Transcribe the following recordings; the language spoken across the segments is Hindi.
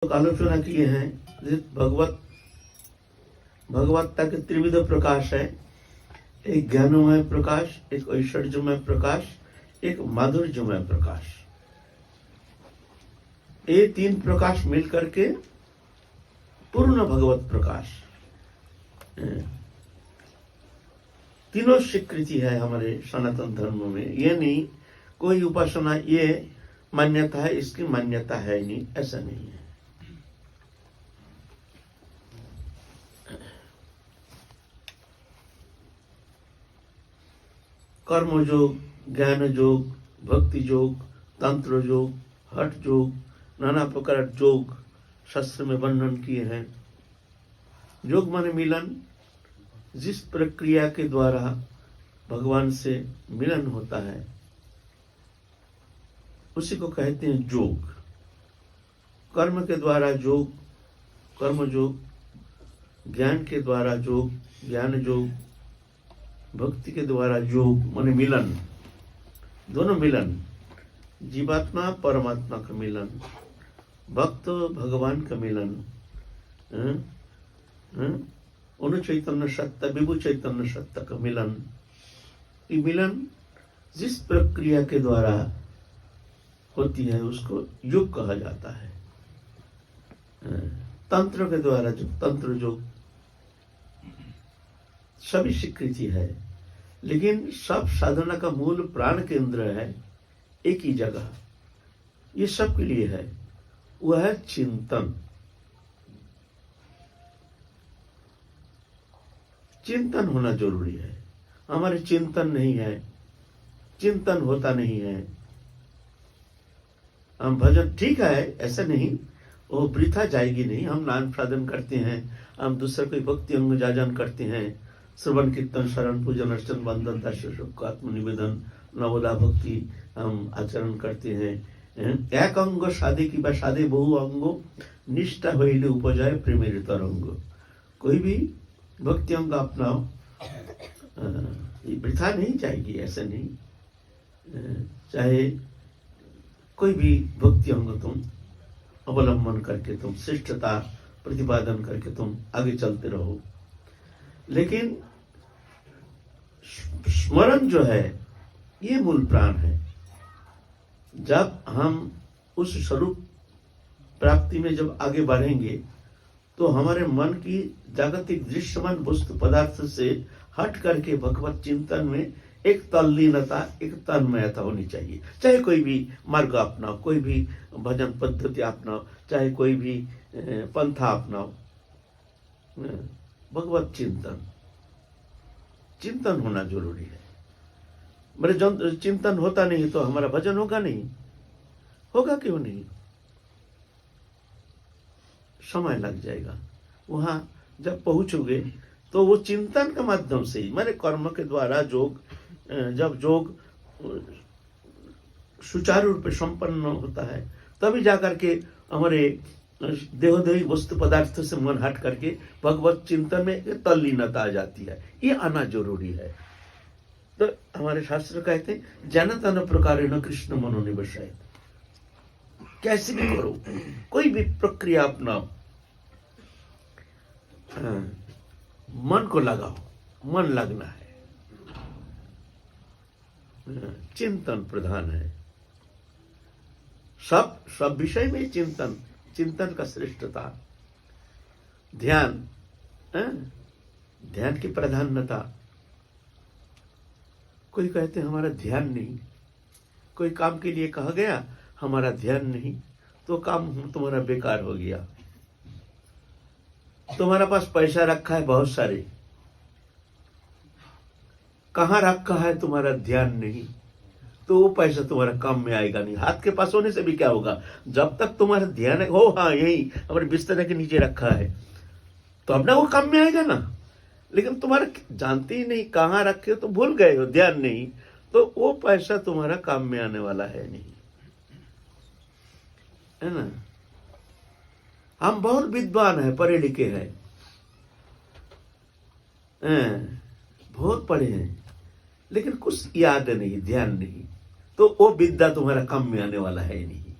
आलोचना किए हैं। भगवत्ता के त्रिविध प्रकाश है, एक ज्ञानमय प्रकाश, एक ऐश्वर्यमय प्रकाश, एक माधुर्यमय प्रकाश। ये तीन प्रकाश मिलकर के पूर्ण भगवत प्रकाश। तीनों स्वीकृति है हमारे सनातन धर्म में। ये नहीं कोई उपासना ये मान्यता है, इसकी मान्यता है नहीं, ऐसा नहीं है। कर्म योग, ज्ञान योग, भक्ति योग, तंत्र योग, हठ योग, नाना प्रकार योग शास्त्र में वर्णन किए हैं। योग माने मिलन, जिस प्रक्रिया के द्वारा भगवान से मिलन होता है उसी को कहते हैं योग। कर्म के द्वारा योग, कर्म योग, ज्ञान के द्वारा योग, ज्ञान योग, भक्ति के द्वारा योग माने मिलन, दोनों मिलन, जीवात्मा परमात्मा का मिलन, भक्त भगवान का मिलन, अनु चैतन्य सत्ता विभु चैतन्य सत्ता का मिलन। ये मिलन जिस प्रक्रिया के द्वारा होती है उसको योग कहा जाता है। तंत्र के द्वारा जो तंत्र योग सभी स्वीकृति है, लेकिन सब साधना का मूल प्राण केंद्र है एक ही जगह, ये सब के लिए है, वह है चिंतन। चिंतन होना जरूरी है। हमारे चिंतन नहीं है, चिंतन होता नहीं है। हम भजन ठीक है, ऐसा नहीं, वो वृथा जाएगी नहीं। हम नाम साधन करते हैं, हम दूसरे कोई भक्ति अंग जाजन करते हैं, श्रवण कीर्तन शरण पूजन अर्चन वंदन दास्य आत्मनिवेदन नवदा भक्ति हम आचरण करते हैं। एक अंग साधे की बा साधे बहु अंगो निष्ठा हईले उपजाए प्रेमेर तरंग। कोई भी भक्ति अंग अपनाओ, वृथा नहीं जाएगी, ऐसा नहीं। चाहे कोई भी भक्ति अंग तुम अवलंबन करके तुम श्रेष्ठता प्रतिपादन करके तुम आगे चलते रहो, लेकिन स्मरण जो है ये मूल प्राण है। जब हम उस स्वरूप प्राप्ति में जब आगे बढ़ेंगे तो हमारे मन की जागतिक दृश्यमान वस्तु पदार्थ से हट करके भगवत चिंतन में एक तल्लीनता, एक तन्मयता होनी चाहिए। चाहे कोई भी मार्ग अपनाओ, कोई भी भजन पद्धति अपनाओ, चाहे कोई भी पंथा अपनाओ, भगवत चिंतन, चिंतन होना जरूरी है। मेरे जब चिंतन होता नहीं तो हमारा भजन होगा नहीं, होगा क्यों नहीं? समय लग जाएगा। वहां जब पहुंचोगे तो वो चिंतन के माध्यम से ही, मेरे कर्म के द्वारा योग, जब योग सुचारू रूप से संपन्न होता है तभी जाकर के हमारे देहोदेही वस्तु पदार्थ से मन हट करके भगवत चिंतन में तल्लीनता आ जाती है। ये आना जरूरी है। तो हमारे शास्त्र कहते हैं जनतन प्रकार न कृष्ण मनोनिवेशाय। कैसे भी करो, कोई भी प्रक्रिया अपनाओ, मन को लगाओ, मन लगना है, चिंतन प्रधान है। सब विषय में चिंतन, चिंतन का श्रेष्ठता, ध्यान, ध्यान की प्रधानता। कोई कहते हैं हमारा ध्यान नहीं, कोई काम के लिए कहा गया हमारा ध्यान नहीं, तो काम तुम्हारा बेकार हो गया। तुम्हारा पास पैसा रखा है बहुत सारे, कहाँ रखा है तुम्हारा ध्यान नहीं, तो वो पैसा तुम्हारा काम में आएगा नहीं। हाथ के पास होने से भी क्या होगा, जब तक तुम्हारा ध्यान हो, हाँ यही हमारे बिस्तर के नीचे रखा है, तो अब ना वो काम में आएगा ना। लेकिन तुम्हारा जानते ही नहीं कहाँ रखे हो, तो भूल गए हो, ध्यान नहीं, तो वो पैसा तुम्हारा काम में आने वाला है नहीं, है ना। हम बहुत विद्वान है, पढ़े लिखे हैं, बहुत पढ़े हैं, लेकिन कुछ याद नहीं, ध्यान नहीं, तो वो विद्या तुम्हारा काम में आने वाला है नहीं।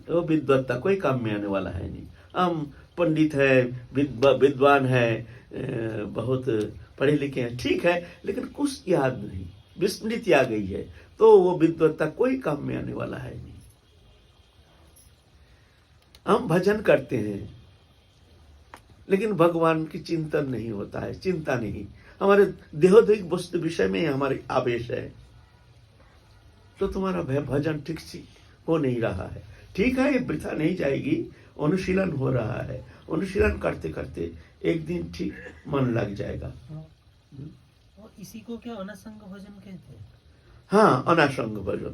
वो विद्वत्ता कोई काम में आने वाला है नहीं। हम पंडित है, विद्वान है, बहुत पढ़े लिखे हैं, ठीक है, लेकिन कुछ याद नहीं, विस्मृति आ गई है, तो वो विद्वत्ता कोई काम में आने वाला है नहीं। हम भजन करते हैं लेकिन भगवान की चिंतन नहीं होता है, चिंता नहीं, हमारे देहोदिक वस्तु विषय में हमारी आवेश है, तो तुम्हारा भजन ठीक से हो नहीं रहा है। ठीक है, ये वृथा नहीं जाएगी, अनुशीलन हो रहा है, अनुशीलन करते करते एक दिन ठीक मन लग जाएगा। और इसी को क्या अनासंग भजन कहते हैं? हाँ, अनासंग भजन।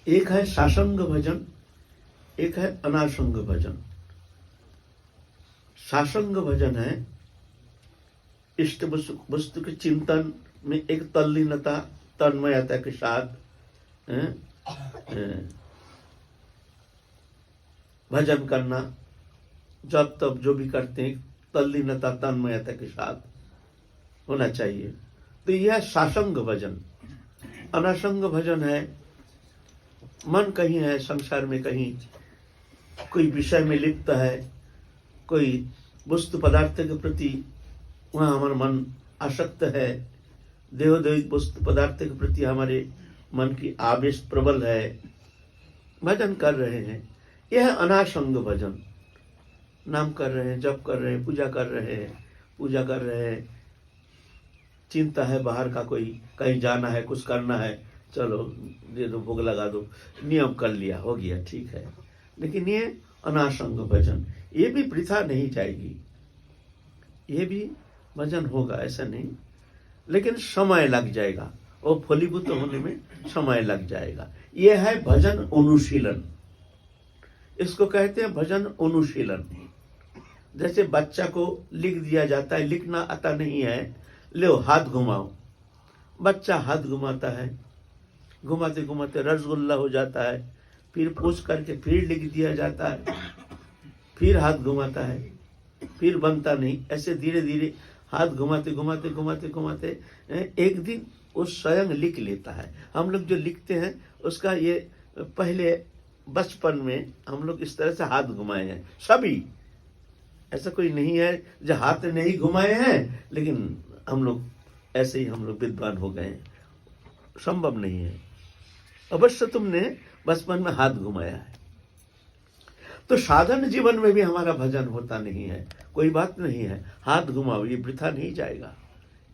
एक है सासंग भजन, एक है अनासंग भजन। सासंग भजन है इष्ट वस्तु के चिंतन में एक तल्लीनता, तन्मयता के साथ भजन करना, जब तब जो भी करते हैं तल्लीनता तन्मयता के साथ होना चाहिए। तो यह सासंग भजन। अनासंग भजन है मन कहीं है संसार में, कहीं कोई विषय में लिप्त है, कोई वस्तु पदार्थ के प्रति वहाँ हमारा मन आसक्त है, देहोदैहिक वस्तु पदार्थ के प्रति हमारे मन की आवेश प्रबल है, भजन कर रहे हैं, यह अनासंग भजन। नाम कर रहे हैं, जप कर रहे हैं, पूजा कर रहे हैं, चिंता है बाहर का, कोई कहीं जाना है, कुछ करना है, चलो दे दो, भोग लगा दो, नियम कर लिया, हो गया, ठीक है। लेकिन ये अनासंग भजन, ये भी वृथा नहीं जाएगी, ये भी भजन होगा, ऐसा नहीं, लेकिन समय लग जाएगा, वो फलीभूत होने में समय लग जाएगा। ये है भजन अनुशीलन, इसको कहते हैं भजन अनुशीलन। जैसे बच्चा को लिख दिया जाता है, लिखना आता नहीं है, लो हाथ घुमाओ, बच्चा हाथ घुमाता है, घुमाते घुमाते रसगुल्ला हो जाता है, फिर पूछ करके फिर लिख दिया जाता है, फिर हाथ घुमाता है, फिर बनता नहीं, ऐसे धीरे धीरे हाथ घुमाते घुमाते घुमाते घुमाते एक दिन वो स्वयं लिख लेता है। हम लोग जो लिखते हैं उसका ये पहले बचपन में हम लोग इस तरह से हाथ घुमाए हैं सभी, ऐसा कोई नहीं है जो हाथ नहीं घुमाए हैं, लेकिन हम लोग ऐसे ही हम लोग विद्वान हो गए हैं, संभव नहीं है। अवश्य तुमने बचपन में हाथ घुमाया है। तो साधन जीवन में भी हमारा भजन होता नहीं है, कोई बात नहीं है, हाथ घुमाओ, ये वृथा नहीं जाएगा।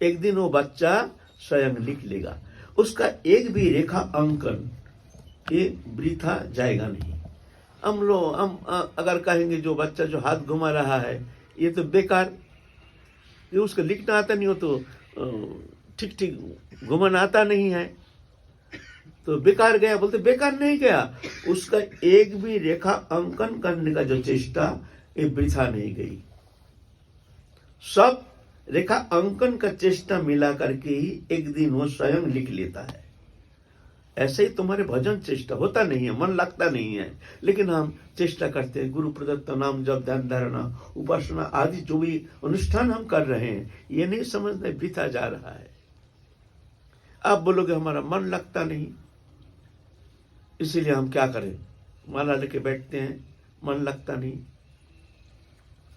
एक दिन वो बच्चा स्वयं लिख लेगा, उसका एक भी रेखा अंकन ये वृथा जाएगा नहीं। हम अगर कहेंगे जो बच्चा जो हाथ घुमा रहा है ये तो बेकार, ये उसको लिखना आता नहीं हो तो ठीक ठीक घुमाना आता नहीं है तो बेकार गया, बोलते बेकार नहीं गया, उसका एक भी रेखा अंकन करने का जो चेष्टा ये वृथा नहीं गई। सब रेखा अंकन का चेष्टा मिला करके ही एक दिन वो स्वयं लिख लेता है। ऐसे ही तुम्हारे भजन चेष्टा होता नहीं है, मन लगता नहीं है, लेकिन हम चेष्टा करते हैं। गुरु प्रदत्त नाम जप, ध्यान धारणा, उपासना आदि जो भी अनुष्ठान हम कर रहे हैं, ये नहीं समझते वृथा जा रहा है। आप बोलोगे हमारा मन लगता नहीं, इसीलिए हम क्या करें, माला लेके बैठते हैं, मन लगता नहीं,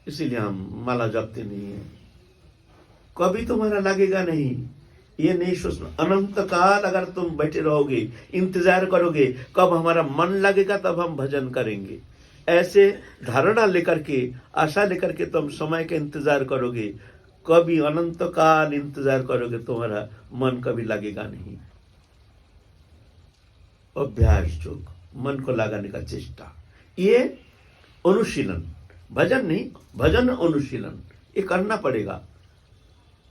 इसीलिए हम माला जपते नहीं है। कभी तुम्हारा लगेगा नहीं, ये नहीं सोचना। अनंत काल अगर तुम बैठे रहोगे, इंतजार करोगे कब हमारा मन लगेगा तब हम भजन करेंगे, ऐसे धारणा लेकर के, आशा लेकर के तुम समय का इंतजार करोगे, कभी अनंत काल इंतजार करोगे, तुम्हारा मन कभी लगेगा नहीं। अभ्यास योग, मन को लगाने का चेष्टा, ये अनुशीलन, भजन नहीं, भजन अनुशीलन, ये करना पड़ेगा।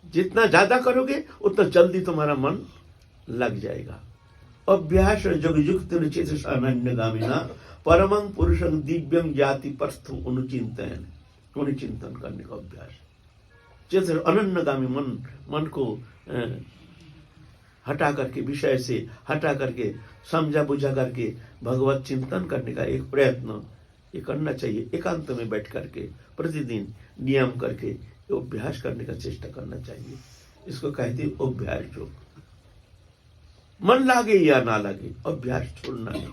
जितना ज्यादा करोगे उतना जल्दी तुम्हारा मन लग जाएगा। अभ्यास योग युक्त चेतस अनन्यगामिना परमं पुरुषं दिव्यं ज्ञाति परस्थम अनुचिंतन, अनुचिंतन करने का अभ्यास। चेतस अनन्यगामी मन को हटा करके, विषय से हटा करके, समझा बुझा करके भगवत चिंतन करने का एक प्रयत्न ये करना चाहिए। एकांत में बैठ करके प्रतिदिन नियम करके अभ्यास करने का चेष्टा करना चाहिए। इसको कहते हैं अभ्यास योग। मन लागे या ना लागे, अभ्यास छोड़ना नहीं।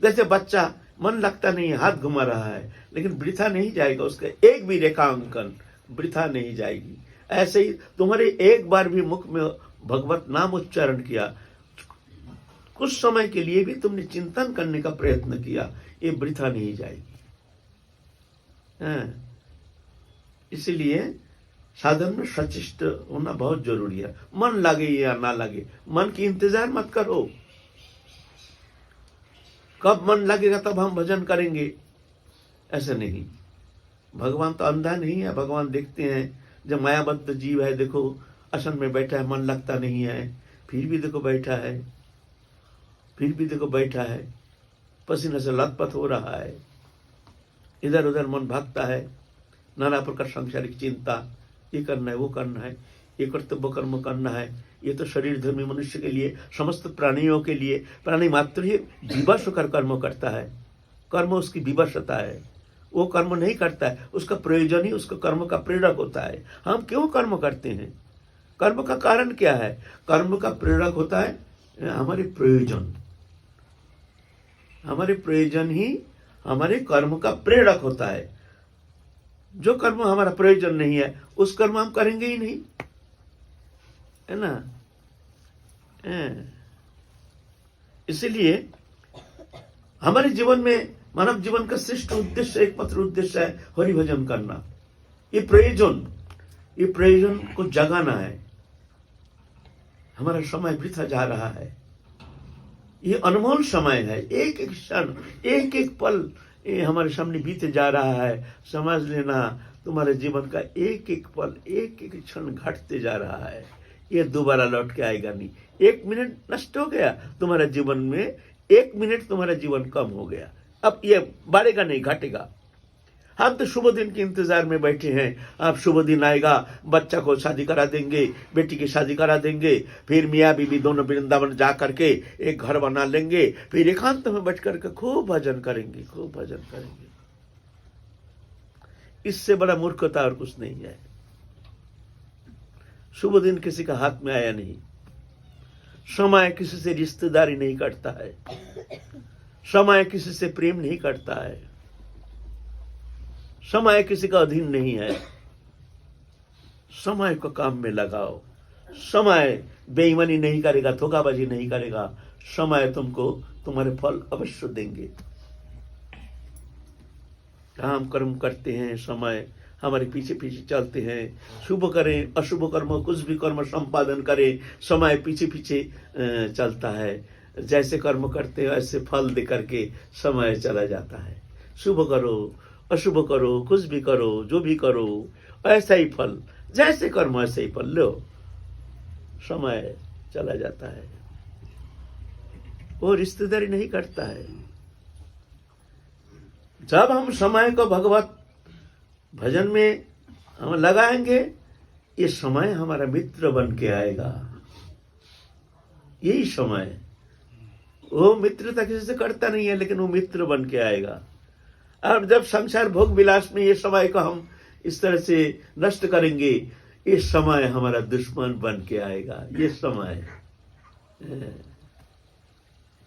जैसे बच्चा मन लगता नहीं है, हाथ घुमा रहा है, लेकिन वृथा नहीं जाएगा, उसका एक भी रेखांकन वृथा नहीं जाएगी। ऐसे ही तुम्हारे एक बार भी मुख में भगवत नाम उच्चारण किया, कुछ समय के लिए भी तुमने चिंतन करने का प्रयत्न किया, ये वृथा नहीं जाएगी। इसलिए साधन में सचेष्ट होना बहुत जरूरी है। मन लगे या ना लगे, मन की इंतजार मत करो, कब मन लगेगा तब हम भजन करेंगे, ऐसा नहीं। भगवान तो अंधा नहीं है, भगवान देखते हैं। जब मायाबद्ध जीव है, देखो आसन में बैठा है, मन लगता नहीं है, फिर भी देखो बैठा है, फिर भी देखो बैठा है, पसीने से लथपथ हो रहा है, इधर उधर मन भागता है, नाना प्रकार सांसारिक चिंता, ये करना है, वो करना है, ये कर्तव्य कर्म करना है। ये तो शरीर धर्मी मनुष्य के लिए, समस्त प्राणियों के लिए, प्राणी मात्र ही विवश होकर कर्म करता है। कर्म उसकी विवशता है, वो कर्म नहीं करता है, उसका प्रयोजन ही उसका कर्म का प्रेरक होता है। हम क्यों कर्म करते हैं? कर्म का कारण क्या है? कर्म का प्रेरक होता है हमारे प्रयोजन। हमारे प्रयोजन ही हमारे कर्म का प्रेरक होता है। जो कर्म हमारा प्रयोजन नहीं है, उस कर्म हम करेंगे ही नहीं, है ना। इसलिए हमारे जीवन में, मानव जीवन का श्रेष्ठ उद्देश्य, एकमात्र उद्देश्य है हरि भजन करना। ये प्रयोजन को जगाना है। हमारा समय वृथा जा रहा है, ये अनमोल समय है, एक एक क्षण, एक एक पल ये हमारे सामने बीते जा रहा है। समझ लेना, तुम्हारे जीवन का एक एक पल, एक एक क्षण घटते जा रहा है, ये दोबारा लौट के आएगा नहीं। 1 मिनट नष्ट हो गया तुम्हारे जीवन में, 1 मिनट तुम्हारा जीवन कम हो गया, अब ये बढ़ेगा नहीं, घटेगा। हम तो शुभ दिन के इंतजार में बैठे हैं, अब शुभ दिन आएगा, बच्चा को शादी करा देंगे, बेटी की शादी करा देंगे, फिर मियाँ बीबी दोनों वृंदावन जा करके एक घर बना लेंगे, फिर एकांत में बैठ करके खूब भजन करेंगे, खूब भजन करेंगे। इससे बड़ा मूर्खता और कुछ नहीं है। शुभ दिन किसी का हाथ में आया नहीं, समय किसी से रिश्तेदारी नहीं करता है, समय किसी से प्रेम नहीं करता है, समय किसी का अधीन नहीं है। समय को काम में लगाओ, समय बेईमानी नहीं करेगा, धोखाबाजी नहीं करेगा, समय तुमको तुम्हारे फल अवश्य देंगे। काम कर्म करते हैं, समय हमारे पीछे पीछे चलते हैं, शुभ करें अशुभ कर्म कुछ भी कर्म संपादन करें, समय पीछे पीछे चलता है। जैसे कर्म करते हैं ऐसे फल दे करके समय चला जाता है। शुभ करो अशुभ करो, कुछ भी करो, जो भी करो, ऐसा ही फल, जैसे कर्म ऐसे ही फल लो, समय चला जाता है। वो रिश्तेदारी नहीं करता है। जब हम समय को भगवत भजन में हम लगाएंगे, ये समय हमारा मित्र बन के आएगा। यही समय, वो मित्रता किसी से करता नहीं है, लेकिन वो मित्र बन के आएगा। और जब संसार भोग विलास में ये समय को हम इस तरह से नष्ट करेंगे, ये समय हमारा दुश्मन बन के आएगा। ये समय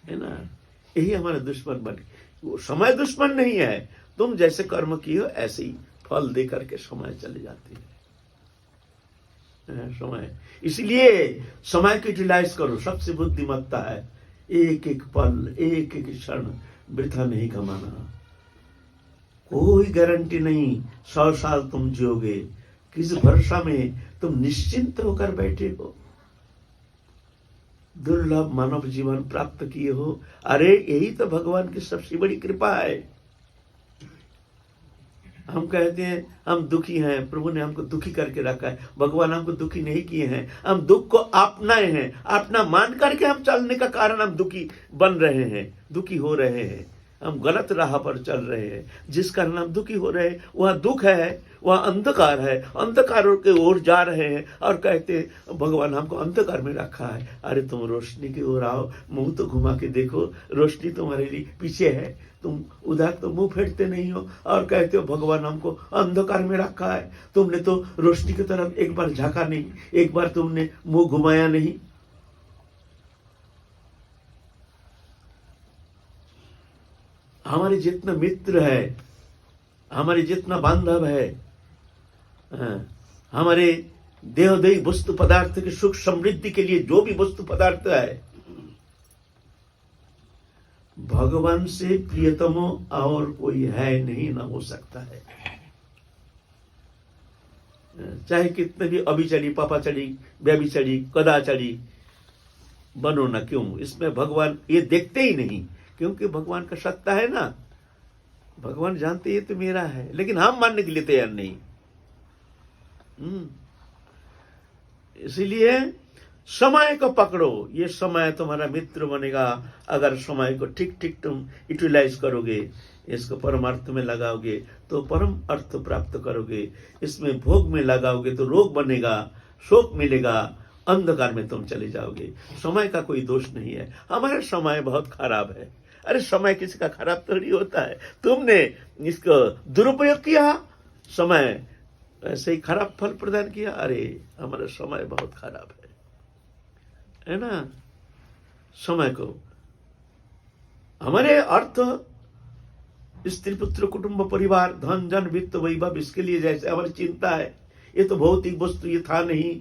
है ना, यही हमारा दुश्मन बन के, वो समय दुश्मन नहीं है। तुम जैसे कर्म किए हो ऐसे ही फल दे करके समय चले जाती है समय। इसलिए समय की यूटिलाइज करो, सबसे बुद्धिमत्ता है। एक एक पल, एक एक क्षण वृथा नहीं कमाना। कोई गारंटी नहीं 100 साल तुम जियोगे, किस भरोसा में तुम निश्चिंत होकर बैठे हो। दुर्लभ मानव जीवन प्राप्त किए हो, अरे यही तो भगवान की सबसे बड़ी कृपा है। हम कहते हैं हम दुखी हैं, प्रभु ने हमको दुखी करके रखा है। भगवान हमको दुखी नहीं किए हैं, हम दुख को अपनाए हैं, अपना मान करके हम चलने का कारण हम दुखी बन रहे हैं, दुखी हो रहे हैं। हम गलत राह पर चल रहे हैं, जिस कारण हम दुखी हो रहे हैं वह दुख है, वह अंधकार है, अंधकार के ओर जा रहे हैं और कहते हैं भगवान हमको अंधकार में रखा है। अरे तुम रोशनी की ओर आओ, मुंह तो घुमा के देखो, रोशनी तुम्हारे लिए पीछे है, तुम उधर तो मुंह फेरते नहीं हो और कहते हो भगवान हमको अंधकार में रखा है। तुमने तो रोशनी की तरफ एक बार झांका नहीं, एक बार तुमने मुंह घुमाया नहीं। हमारे जितना मित्र है, हमारे जितना बांधव है, हमारे देहदेही वस्तु पदार्थ के सुख समृद्धि के लिए जो भी वस्तु पदार्थ है, भगवान से प्रियतम और कोई है नहीं, ना हो सकता है। चाहे कितने भी अभिचरी, पापाचरी, व्यभिचरी, कदाचरी बनो ना क्यों, इसमें भगवान ये देखते ही नहीं, क्योंकि भगवान का सत्ता है ना। भगवान जानते ये तो मेरा है, लेकिन हम मानने के लिए तैयार नहीं। इसीलिए समय को पकड़ो, ये समय तुम्हारा मित्र बनेगा। अगर समय को ठीक ठीक तुम यूटिलाइज करोगे, इसको परमार्थ में लगाओगे तो परम अर्थ प्राप्त करोगे। इसमें भोग में लगाओगे तो रोग बनेगा, शोक मिलेगा, अंधकार में तुम चले जाओगे। समय का कोई दोष नहीं है। हमारा समय बहुत खराब है। अरे समय किसी का खराब थोड़ी होता है। तुमने इसको दुरुपयोग किया, समय ऐसे ही खराब फल प्रदान किया। अरे हमारा समय बहुत खराब है ना। समय को हमारे अर्थ स्त्री पुत्र कुटुंब परिवार धन जन वित्त वैभव, इसके लिए जैसे हमारी चिंता है, ये तो भौतिक वस्तु, ये था नहीं,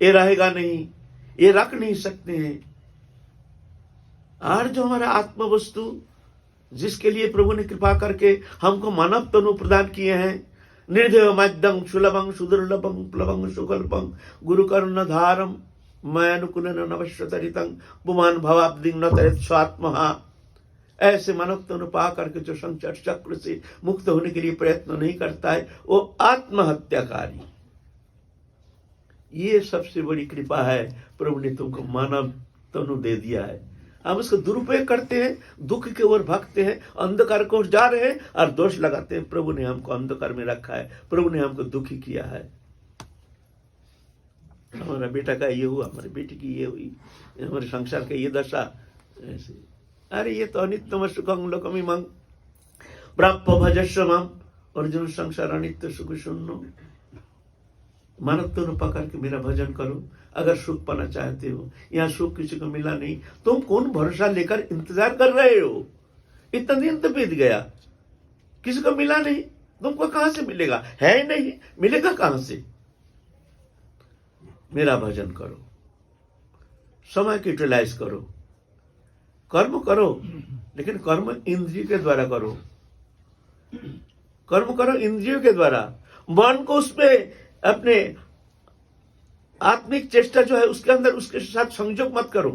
ये रहेगा नहीं, ये रख नहीं सकते हैं। और जो हमारा आत्म वस्तु, जिसके लिए प्रभु ने कृपा करके हमको मानव तनु प्रदान किए हैं, निर्देव मध्यम सुलभं सुदुर्लभं प्लवं सुकल्पं गुरुकर्ण धारम मयानुकुलन नवश्यतरितं पुमान भवाब्दिं न तरेत स्वात्महा। ऐसे मानव तनु पा करके जो संसार चक्र से मुक्त होने के लिए प्रयत्न नहीं करता है, वो आत्महत्याकारी। ये सबसे बड़ी कृपा है, प्रभु ने तुमको मानव तनु दे दिया है। हम उसको दुरुपयोग करते हैं, दुख की ओर भागते हैं, अंधकार को जा रहे हैं और दोष लगाते हैं। प्रभु ने हमको अंधकार में रखा है, प्रभु ने हमको दुखी किया है। हमारा बेटा का ये हुआ, हमारी बेटी की ये हुई, हमारे संसार का ये दशा ऐसे। अरे ये तो अनित्यम सुखं लोकमिमं प्राप्य भजस्व माम। अर्जुन संसार अनित्य सुख शून्य। मानव तनु पकड़ के मेरा भजन करो। अगर सुख पाना चाहते हो, यहाँ सुख किसी को मिला नहीं, तुम कौन भरोसा लेकर इंतजार कर रहे हो? इतना दिन तो बीत गया, किसी को मिला नहीं, तुमको कहां से मिलेगा? है नहीं, मिलेगा कहां से? मेरा भजन करो, समय को यूटिलाइज करो, कर्म करो, लेकिन कर्म इंद्रिय के द्वारा करो। कर्म करो इंद्रियों के द्वारा, मन को उसमें अपने आत्मिक चेष्टा जो है उसके अंदर उसके साथ संयोग मत करो।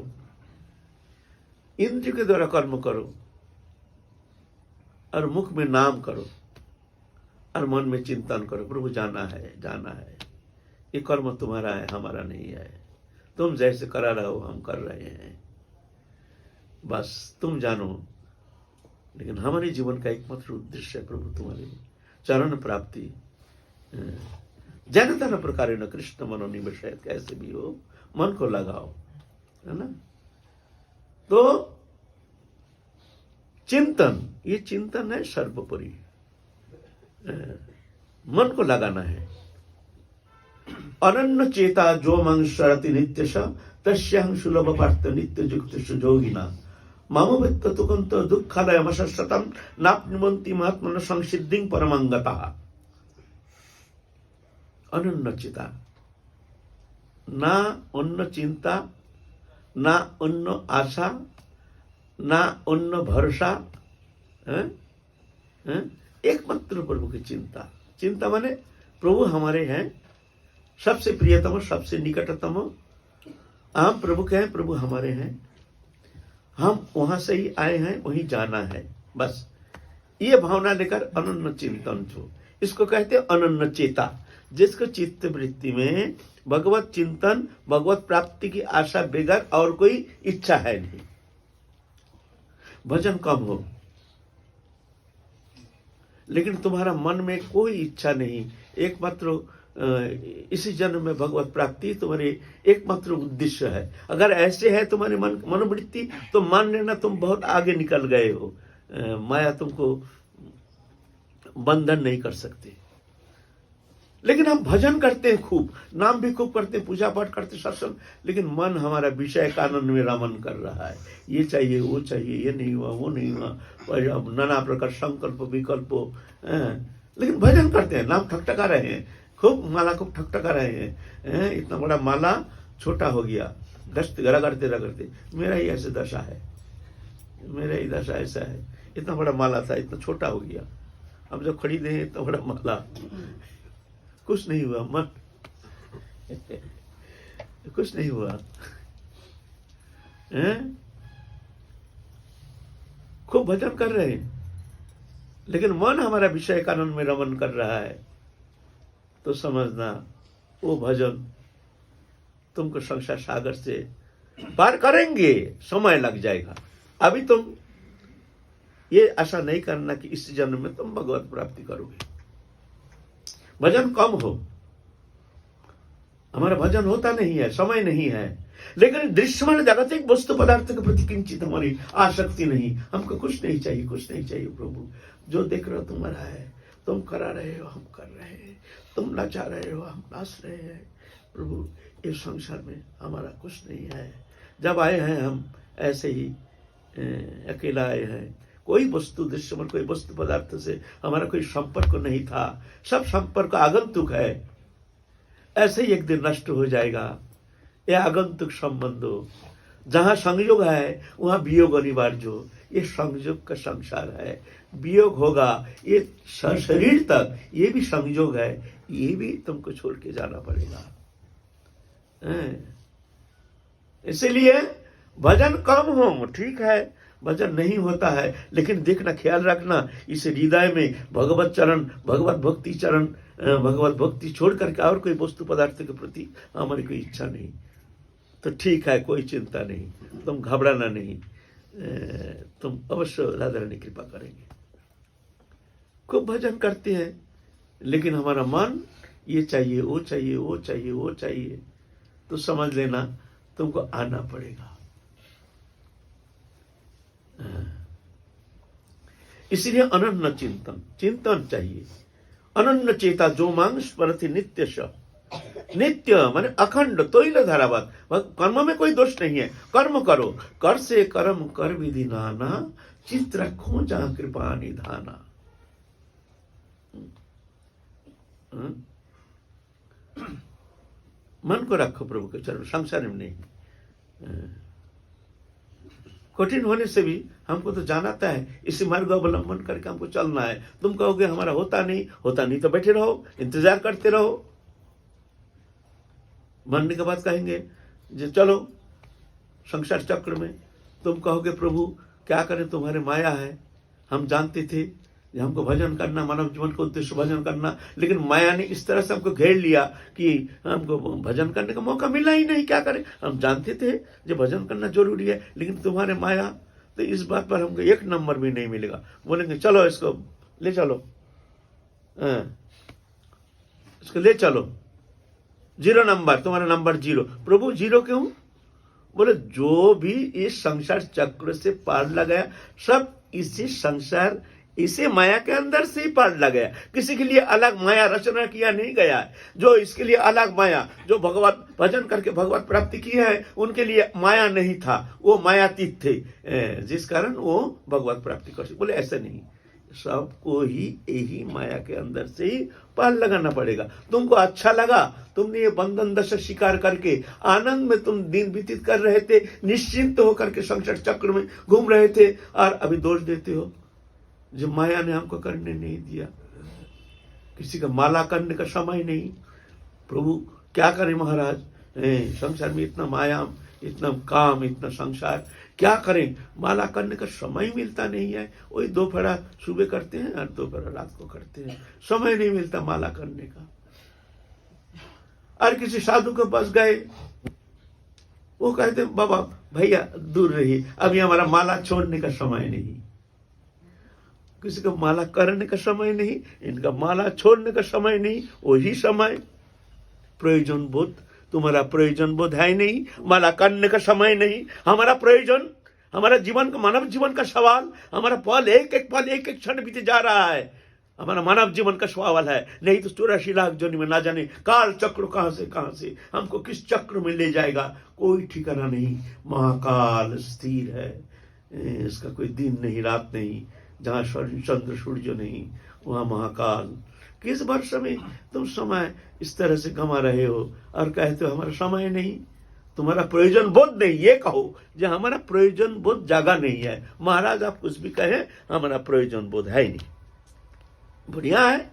इंद्रिय के द्वारा कर्म करो और मुख में नाम करो और मन में चिंतन करो, प्रभु जाना है, जाना है। ये कर्म तुम्हारा है, हमारा नहीं है। तुम जैसे करा रहे हो हम कर रहे हैं, बस तुम जानो। लेकिन हमारे जीवन का एकमात्र उद्देश्य है प्रभु तुम्हारे चरण प्राप्ति। जन तन प्रकार न कृष्ण मनो निवेशयत, कैसे भी हो मन को लगाओ, है ना। तो चिंतन, ये चिंतन है सर्वोपरि, मन को लगाना है। अनन्य चेता जो मंग शरति नित्य तस्याहं सुलभ पार्थ नित्य युक्त सुजोगिना माम वित्त तुकंत दुःखालय मशस्तम नाप्नुवन्ति महात्मन संसिद्धिं परमंगतः। अनन्य चिता, ना अन्य चिंता, ना अन्य आशा, ना अन्य भरोसा, एकमात्र प्रभु की चिंता। चिंता माने प्रभु हमारे हैं, सबसे प्रियतम, सबसे निकटतम। हम प्रभु के हैं, प्रभु हमारे हैं, हम वहां से ही आए हैं, वहीं जाना है, बस ये भावना लेकर अनन्य चिंतन जो, इसको कहते हैं अनन्य चेता। जिसको चित्त वृत्ति में भगवत चिंतन, भगवत प्राप्ति की आशा बगैर और कोई इच्छा है नहीं। भजन कम हो, लेकिन तुम्हारा मन में कोई इच्छा नहीं, एकमात्र इसी जन्म में भगवत प्राप्ति तुम्हारे एकमात्र उद्देश्य है। अगर ऐसे है तुम्हारे मनोवृत्ति, तो मान लेना तुम बहुत आगे निकल गए हो। माया तुमको बंधन नहीं कर सकती। लेकिन हम भजन करते हैं खूब, नाम भी खूब करते हैं, पूजा पाठ करते हैं, सत्संग, लेकिन मन हमारा विषय का आनंद में रमन कर रहा है। ये चाहिए, वो चाहिए, ये नहीं हुआ, वो नहीं हुआ, और अब नाना प्रकार संकल्प विकल्प, लेकिन भजन करते हैं, नाम ठकठका रहे हैं, खूब माला खूब ठकठका रहे हैं। इतना बड़ा माला छोटा हो गया, दस्त रगड़ते रगड़ते। मेरा ही ऐसे दशा है, मेरा ही दशा ऐसा है। इतना बड़ा माला था, इतना छोटा हो गया। अब जब खरीदे हैं इतना बड़ा माला, कुछ नहीं हुआ, मन कुछ नहीं हुआ। खूब भजन कर रहे हैं, लेकिन मन हमारा विषय कानून में रमन कर रहा है, तो समझना वो भजन तुमको संसार सागर से पार करेंगे, समय लग जाएगा। अभी तुम ये आशा नहीं करना कि इस जन्म में तुम भगवत प्राप्ति करोगे। भजन कम हो, हमारा भजन होता नहीं है, समय नहीं है, लेकिन दृश्यमान जागतिक वस्तु पदार्थ के प्रति किंचित हमारी आसक्ति नहीं। हमको कुछ नहीं चाहिए, कुछ नहीं चाहिए प्रभु। जो देख रहे हो तुम्हारा है, तुम करा रहे हो, हम कर रहे हैं, तुम नाचा रहे हो, हम नाच रहे हैं। प्रभु इस संसार में हमारा कुछ नहीं है। जब आए हैं हम ऐसे ही अकेला आए हैं, कोई वस्तु दृश्यमान, कोई वस्तु पदार्थ से हमारा कोई संपर्क नहीं था, सब संपर्क आगंतुक है। ऐसे ही एक दिन नष्ट हो जाएगा ये आगंतुक संबंधो। जहां संयोग है वहां वियोग अनिवार्य। ये संयोग का संसार है, वियोग होगा। ये शरीर तक ये भी संयोग है, ये भी तुमको छोड़ के जाना पड़ेगा। इसीलिए भजन कम हो, ठीक है, भजन नहीं होता है, लेकिन देखना, ख्याल रखना, इस हृदय में भगवत चरण, भगवत भक्ति चरण, भगवत भक्ति छोड़ करके और कोई वस्तु पदार्थ के प्रति हमारी कोई इच्छा नहीं। तो ठीक है, कोई चिंता नहीं, तुम घबराना नहीं, तुम अवश्य राधा रानी कृपा करेंगे। खूब भजन करते हैं, लेकिन हमारा मन ये चाहिए, वो चाहिए, वो चाहिए, वो चाहिए, तो समझ लेना तुमको आना पड़ेगा। इसीलिए अनन्य चिंतन, चिंतन चाहिए। अनन्य चेता जो मांग स्मरति नित्य स, नित्य माने अखंड, तोइल धारावत। कर्म में कोई दोष नहीं है, कर्म करो, कर से कर्म कर विधि नाना, चित्त रखो जहां कृपा निधाना। मन को रखो प्रभु के चरण, संसार में नहीं। कठिन होने से भी हमको तो जानाता है, इसी मार्ग अवलंबन करके हमको चलना है। तुम कहोगे हमारा होता नहीं, होता नहीं तो बैठे रहो, इंतजार करते रहो। मरने के बाद कहेंगे जो चलो संसार चक्र में, तुम कहोगे प्रभु क्या करें, तुम्हारे माया है। हम जानते थे कि हमको भजन करना, मानव जीवन का उद्देश्य भजन करना, लेकिन माया ने इस तरह से हमको घेर लिया कि हमको भजन करने का मौका मिला ही नहीं। क्या करें, हम जानते थे जो भजन करना जरूरी है, लेकिन तुम्हारे माया तो इस बात पर हमको एक नंबर भी नहीं मिलेगा। बोलेंगे चलो इसको ले चलो, इसको ले चलो, 0 नंबर, तुम्हारा नंबर 0। प्रभु 0 क्यों? बोले जो भी इस संसार चक्र से पार लगाया, सब इसी संसार, इसे माया के अंदर से ही पार लगाया। किसी के लिए अलग माया रचना किया नहीं गया है। जो इसके लिए अलग माया, जो भगवत भजन करके भगवत प्राप्ति की है, उनके लिए माया नहीं था, वो मायातीत थे, जिस कारण वो भगवत प्राप्ति कर सकते। बोले ऐसा नहीं, सबको ही यही माया के अंदर से ही पार लगाना पड़ेगा। तुमको अच्छा लगा, तुमने ये बंधन दशा शिकार करके आनंद में तुम दिन व्यतीत कर रहे थे, निश्चिंत होकर के संसार चक्र में घूम रहे थे, और अभी दोष देते हो जो माया ने हमको करने नहीं दिया। किसी का माला करने का समय नहीं। प्रभु क्या करें महाराज, संसार में इतना माया, इतना काम, इतना संसार, क्या करें, माला करने का समय मिलता नहीं है। वही दोपहर सुबह करते हैं और दोपहर रात को करते हैं, समय नहीं मिलता माला करने का। और किसी साधु के पास गए, वो कहते बाबा भैया दूर रहिए, अभी हमारा माला छोड़ने का समय नहीं। किसी का माला करने का समय नहीं, इनका माला छोड़ने का समय नहीं। वही समय प्रयोजन बोध, तुम्हारा प्रयोजन बोध है नहीं, माला करने का समय नहीं। हमारा प्रयोजन, हमारा जीवन का, मानव जीवन का सवाल, हमारा पल एक एक पल, एक एक क्षण बीते जा रहा है, हमारा मानव जीवन का सवाल है। नहीं तो 84 लाख जोनि में ना जाने काल चक्र कहां से हमको किस चक्र में ले जाएगा, कोई ठिकाना नहीं। महाकाल स्थिर है, इसका कोई दिन नहीं रात नहीं। जहां चंद्र सूर्य नहीं वहां महाकाल। किस वर्ष में तुम समय इस तरह से गंवा रहे हो और कहते हो हमारा समय नहीं, तुम्हारा प्रयोजन बोध नहीं। ये कहो जो हमारा प्रयोजन बोध जागा नहीं है। महाराज आप कुछ भी कहें, हमारा प्रयोजन बोध है ही नहीं। बढ़िया है,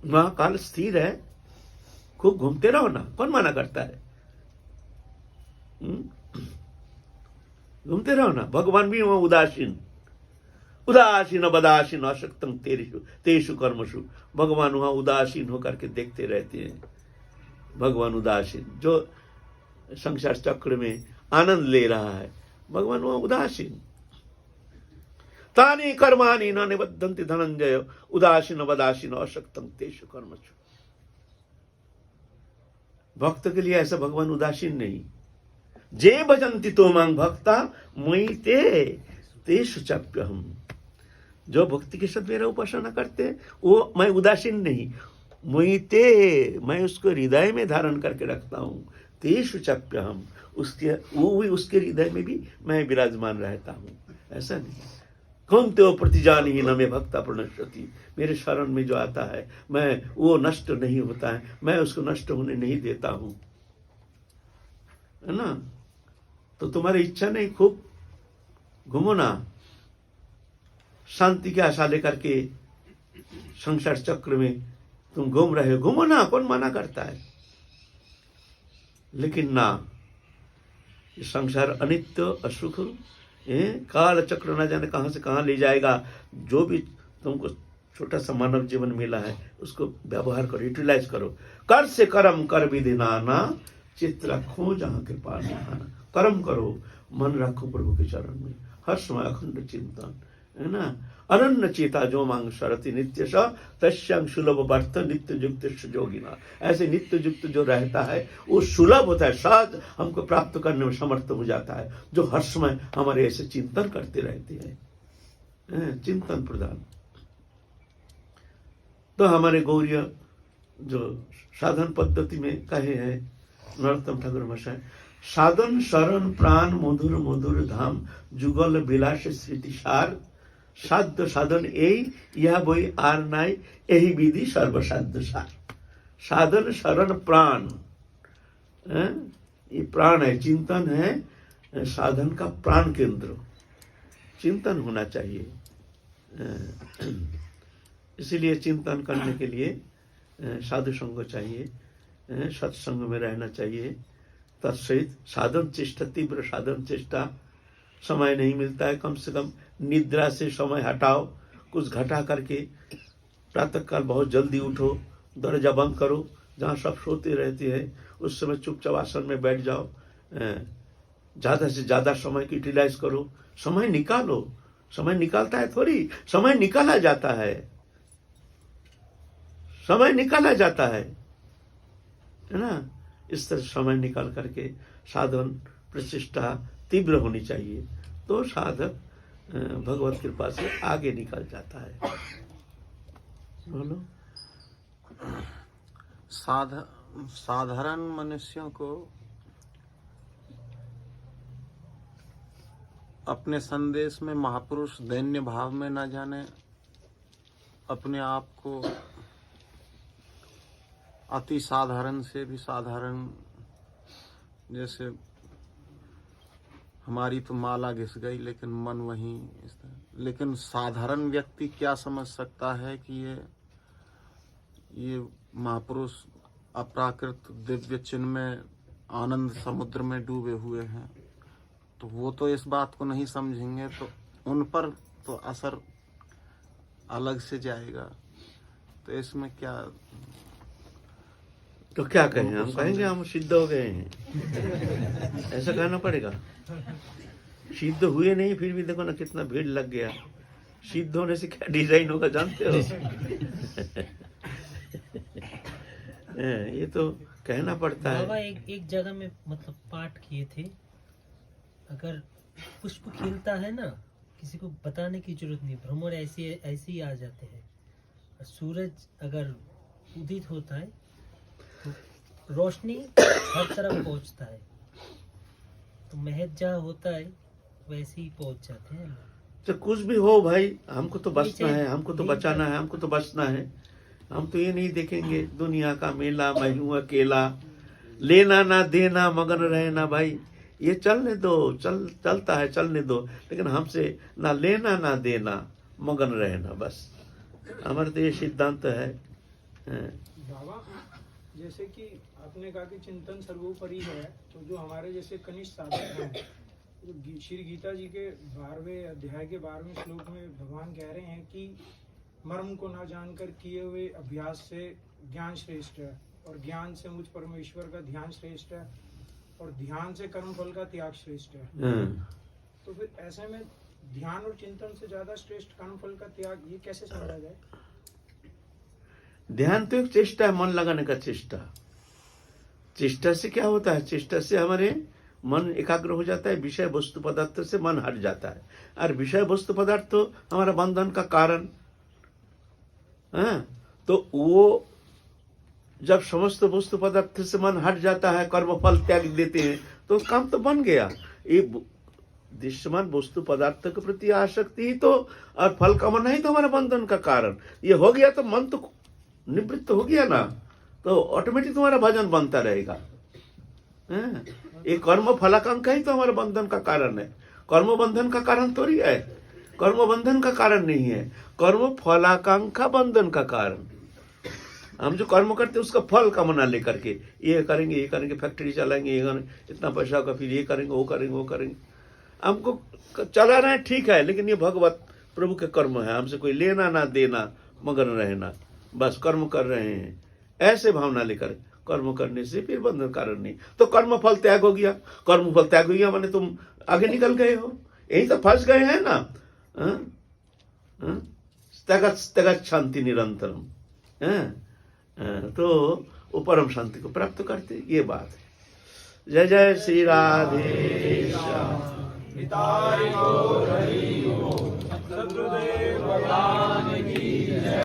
महाकाल स्थिर है, खूब घूमते रहो ना, कौन मना करता है? घूमते रहो ना। भगवान भी वहां उदासीन बदासीन अशक्तम तेषु कर्मसु। भगवान वहां उदासीन होकर के देखते रहते हैं। भगवान उदासीन, जो संसार चक्र में आनंद ले रहा है, भगवान वहां उदासीन। तानि कर्माणि न निबद्धन्ति धनंजय उदासीन बदासीन अशक्तम तेषु कर्मसु। भक्त के लिए ऐसा भगवान उदासीन नहीं। जे भजन्ति तो मांग भक्ता मयि तेषु चाप्यहम्। जो भक्ति के साथ मेरा उपासना करते हैं वो मैं उदासीन नहीं, मैं उसको हृदय में धारण करके रखता हूँ। तेषु चाप्यहम्, उसके हृदय में भी मैं विराजमान रहता हूँ। ऐसा नहीं कौन तो प्रतिजानी न में भक्ता प्रणश्यति। मेरे शरण में जो आता है मैं वो नष्ट नहीं होता है, मैं उसको नष्ट होने नहीं देता हूँ, है ना। तो तुम्हारी इच्छा नहीं, खूब घूमो ना, शांति की आशा लेकर के संसार चक्र में तुम घूम रहे हो, घूमो ना, कौन मना करता है। लेकिन ना, ये संसार अनित्य असुख, काल चक्र न जाने कहां से कहां ले जाएगा। जो भी तुमको छोटा सा मानव जीवन मिला है उसको व्यवहार करो, यूटिलाइज करो। कर से कर्म कर विधि नाना, चित्त रखो जहां कृपा निधाना। कर्म करो, मन रखो प्रभु के चरण में, हर समय अखंड चिंतन, है ना। अनन्य चेता जो मांग शरति नित्य स तस्यांग सुलभ वर्त नित्य युक्त जोगिना। ऐसे नित्य युक्त जो रहता है वो सुलभ होता है, सहज हमको प्राप्त करने में समर्थ हो जाता है। जो हर समय हमारे ऐसे चिंतन करते रहते हैं, चिंतन प्रधान। तो हमारे गौरीय जो साधन पद्धति में कहे हैं नरोत्तम ठाकुर महाशय, साधन शरण प्राण मधुर मधुर धाम जुगल विलास स्मृति सार साध्य साधन यही यह बोई आर नाई यही विधि सर्वसाध्य सार। साधन शरण प्राण, ये प्राण है, चिंतन है साधन का प्राण केंद्र। चिंतन होना चाहिए, इसीलिए चिंतन करने के लिए साधु संग चाहिए, सत्संग में रहना चाहिए। तत्सहित साधन चेष्टा, तीव्र साधन चेष्टा। समय नहीं मिलता है, कम से कम निद्रा से समय हटाओ, कुछ घटा करके प्रातः काल बहुत जल्दी उठो, दरवाजा बंद करो, जहाँ सब सोते रहते हैं उस समय चुपचाप आसन में बैठ जाओ, ज्यादा से ज्यादा समय की यूटिलाइज करो। समय निकालो, समय निकालता है थोड़ी, समय निकाला जाता है, समय निकाला जाता है ना। इस तरह समय निकाल करके साधन प्रचेष्टा तीव्र होनी चाहिए, तो साधक भगवत कृपा से आगे निकल जाता है। बोलो। साधारण मनुष्यों को अपने संदेश में महापुरुष दैन्य भाव में न जाने, अपने आप को अति साधारण से भी साधारण, जैसे हमारी तो माला घिस गई लेकिन मन वहीं। लेकिन साधारण व्यक्ति क्या समझ सकता है कि ये महापुरुष अप्राकृत दिव्य चिन्ह में आनंद समुद्र में डूबे हुए हैं, तो वो तो इस बात को नहीं समझेंगे, तो उन पर तो असर अलग से जाएगा। तो इसमें क्या, तो क्या कहें, हम कहेंगे हम सिद्ध हो गए हैं, ऐसा कहना पड़ेगा। सिद्ध हुए नहीं, फिर भी देखो ना कितना भीड़ लग गया। सिद्ध होने से क्या डिजाइन होगा जानते हो? ये तो कहना पड़ता है। बाबा एक जगह में मतलब पाठ किए थे, अगर पुष्प खिलता है ना किसी को बताने की जरूरत नहीं, भ्रमर ऐसे ही आ जाते हैं। और सूरज अगर उदित होता है तो रोशनी हर तरफ पहुंचता है, तो महज जहाँ होता है वैसे ही पहुंच जाते हैं लोग। तो कुछ भी हो भाई, हमको तो बचना है, हमको तो बचाना है, हमको तो बचना है। हम तो ये नहीं देखेंगे दुनिया का मेला, मैं हूं अकेला, लेना ना देना मगन रहना। भाई ये चलने दो, चलता है चलने दो, लेकिन हमसे ना लेना ना देना, मगन रहना, बस हमारा तो ये सिद्धांत है। बाबा, जैसे कि आपने कहा कि चिंतन सर्वोपरि है, तो जो हमारे जैसे कनिष्ठ साधक हैं, तो श्री गीता जी के 12वें अध्याय के 12वें श्लोक में भगवान कह रहे हैं कि मर्म को ना जानकर किए हुए अभ्यास से ज्ञान श्रेष्ठ है, और ज्ञान से मुझ परमेश्वर का ध्यान श्रेष्ठ है, और ध्यान से कर्मफल का त्याग श्रेष्ठ है। तो फिर ऐसे में ध्यान और चिंतन से ज्यादा श्रेष्ठ कर्मफल का त्याग, ये कैसे समझा जाए? ध्यान तो एक चेष्टा है, मन लगाने का चेष्टा। चेष्टा से क्या होता है? चेष्टा से हमारे मन एकाग्र हो जाता है, विषय वस्तु पदार्थ से मन हट जाता है। और विषय वस्तु पदार्थ तो हमारा बंधन का कारण है। तो वो जब समस्त वस्तु पदार्थ से मन हट जाता है, कर्म फल त्याग देते हैं, तो काम तो बन गया। ये दृश्यमान वस्तु पदार्थ के प्रति आसक्ति ही तो, और फल कामना ही तो हमारा बंधन का कारण। ये हो गया तो मन तो निवृत्त हो गया ना, तो ऑटोमेटिक तुम्हारा भजन बनता रहेगा। ये कर्म फलाकांक्षा ही तो हमारे बंधन का कारण है। कर्म बंधन का कारण थोड़ी है, कर्म बंधन का कारण नहीं है, कर्म फलाकांक्षा बंधन का कारण। हम जो कर्म करते हैं उसका फल कामना लेकर के, ये करेंगे, फैक्ट्री चलाएंगे, ये करेंगे, इतना पैसा होगा, फिर ये करेंगे, वो करेंगे। हमको चला रहे हैं, ठीक है, लेकिन ये भगवत प्रभु के कर्म है, हमसे कोई लेना ना देना, मगन रहना, बस कर्म कर रहे हैं, ऐसे भावना लेकर कर्म करने से फिर बंधन कारण नहीं। तो कर्म फल त्याग हो गया, कर्म फल त्याग हो गया माने तुम आगे निकल गए हो, यही तो फंस गए हैं ना। तगत शांति निरंतरम, तो वो परम शांति को प्राप्त करते, ये बात है। जय जय श्री राधे श्याम। सद्गुरुदेव भगवान